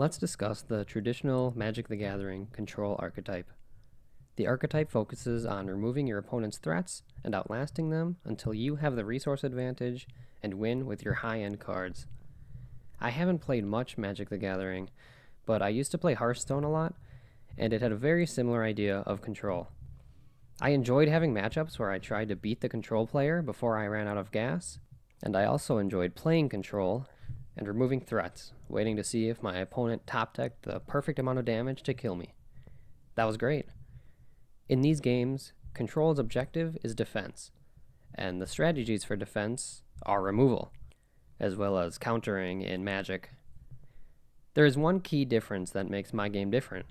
Let's discuss the traditional Magic the Gathering control archetype. The archetype focuses on removing your opponent's threats and outlasting them until you have the resource advantage and win with your high-end cards. I haven't played much Magic the Gathering, but I used to play Hearthstone a lot, and it had a very similar idea of control. I enjoyed having matchups where I tried to beat the control player before I ran out of gas, and I also enjoyed playing control and removing threats, waiting to see if my opponent top-decked the perfect amount of damage to kill me. That was great. In these games, control's objective is defense, and the strategies for defense are removal, as well as countering in Magic. There is one key difference that makes my game different.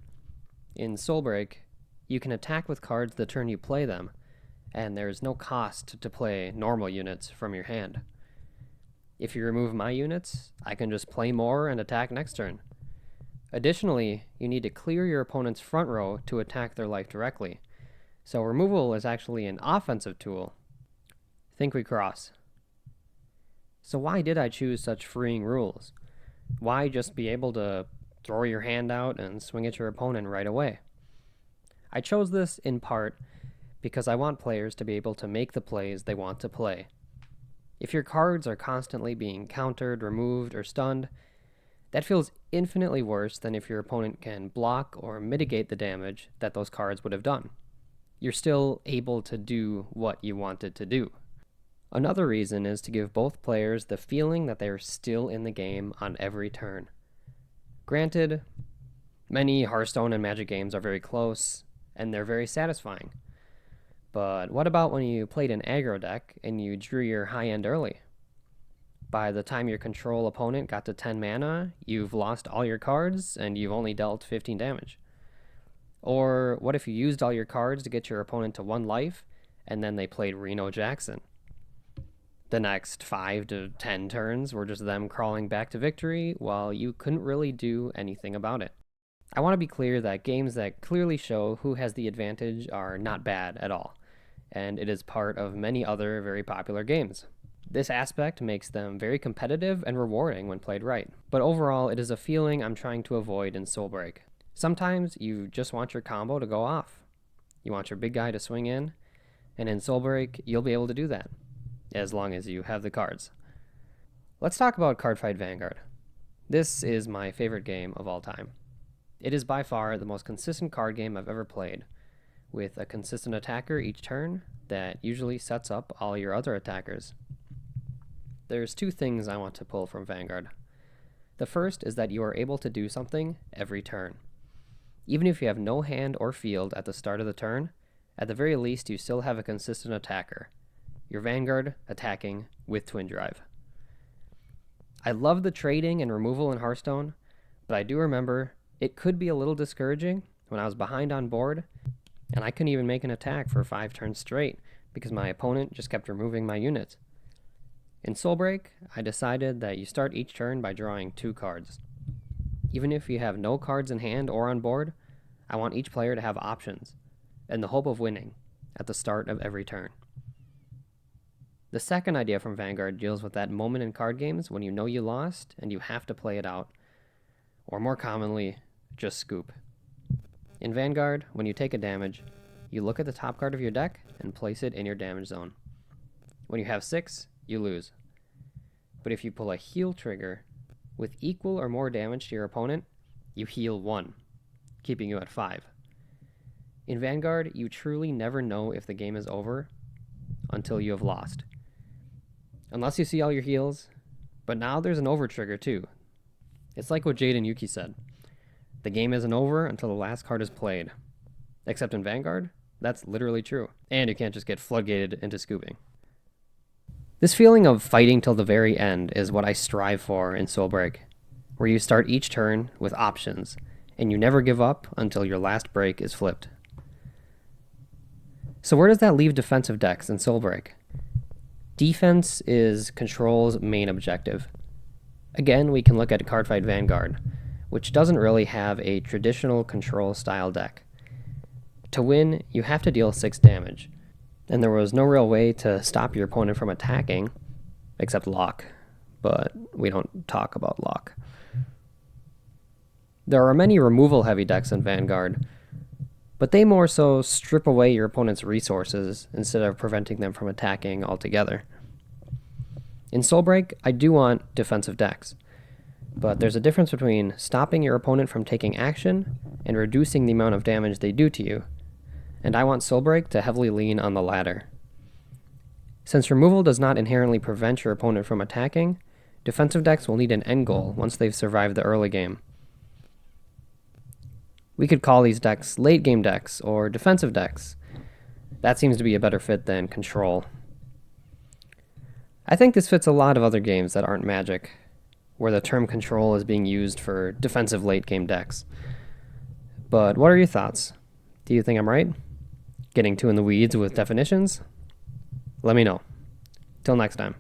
In Soulbreak, you can attack with cards the turn you play them, and there is no cost to play normal units from your hand. If you remove my units, I can just play more and attack next turn. Additionally, you need to clear your opponent's front row to attack their life directly, so removal is actually an offensive tool. Think we cross. So why did I choose such freeing rules? Why just be able to throw your hand out and swing at your opponent right away? I chose this in part because I want players to be able to make the plays they want to play. If your cards are constantly being countered, removed, or stunned, that feels infinitely worse than if your opponent can block or mitigate the damage that those cards would have done. You're still able to do what you wanted to do. Another reason is to give both players the feeling that they are still in the game on every turn. Granted, many Hearthstone and Magic games are very close, and they're very satisfying. But what about when you played an aggro deck and you drew your high end early? By the time your control opponent got to 10 mana, you've lost all your cards and you've only dealt 15 damage. Or what if you used all your cards to get your opponent to 1 life and then they played Reno Jackson? The next 5 to 10 turns were just them crawling back to victory while you couldn't really do anything about it. I want to be clear that games that clearly show who has the advantage are not bad at all, and it is part of many other very popular games. This aspect makes them very competitive and rewarding when played right, but overall it is a feeling I'm trying to avoid in Soulbreak. Sometimes you just want your combo to go off. You want your big guy to swing in, and in Soulbreak you'll be able to do that, as long as you have the cards. Let's talk about Cardfight Vanguard. This is my favorite game of all time. It is by far the most consistent card game I've ever played, with a consistent attacker each turn that usually sets up all your other attackers. There's 2 things I want to pull from Vanguard. The first is that you are able to do something every turn. Even if you have no hand or field at the start of the turn, at the very least you still have a consistent attacker. Your Vanguard attacking with Twin Drive. I love the trading and removal in Hearthstone, but I do remember it could be a little discouraging when I was behind on board, and I couldn't even make an attack for 5 turns straight because my opponent just kept removing my units. In Soulbreak, I decided that you start each turn by drawing 2 cards. Even if you have no cards in hand or on board, I want each player to have options, and the hope of winning at the start of every turn. The second idea from Vanguard deals with that moment in card games when you know you lost and you have to play it out, or more commonly, just scoop. In Vanguard, when you take a damage, you look at the top card of your deck and place it in your damage zone. When you have 6, you lose. But if you pull a heal trigger with equal or more damage to your opponent, you heal 1, keeping you at 5. In Vanguard, you truly never know if the game is over until you have lost. Unless you see all your heals, but now there's an over trigger too. It's like what Jade and Yuki said. The game isn't over until the last card is played. Except in Vanguard, that's literally true. And you can't just get floodgated into scooping. This feeling of fighting till the very end is what I strive for in Soulbreak, where you start each turn with options, and you never give up until your last break is flipped. So where does that leave defensive decks in Soulbreak? Defense is Control's main objective. Again, we can look at Cardfight Vanguard, which doesn't really have a traditional Control style deck. To win, you have to deal 6 damage, and there was no real way to stop your opponent from attacking, except lock, but we don't talk about lock. There are many removal-heavy decks in Vanguard, but they more so strip away your opponent's resources instead of preventing them from attacking altogether. In Soulbreak, I do want defensive decks, but there's a difference between stopping your opponent from taking action and reducing the amount of damage they do to you, and I want Soulbreak to heavily lean on the latter. Since removal does not inherently prevent your opponent from attacking, defensive decks will need an end goal once they've survived the early game. We could call these decks late game decks or defensive decks. That seems to be a better fit than Control. I think this fits a lot of other games that aren't Magic, where the term Control is being used for defensive late game decks. But what are your thoughts? Do you think I'm right? Getting too in the weeds with definitions? Let me know. Till next time.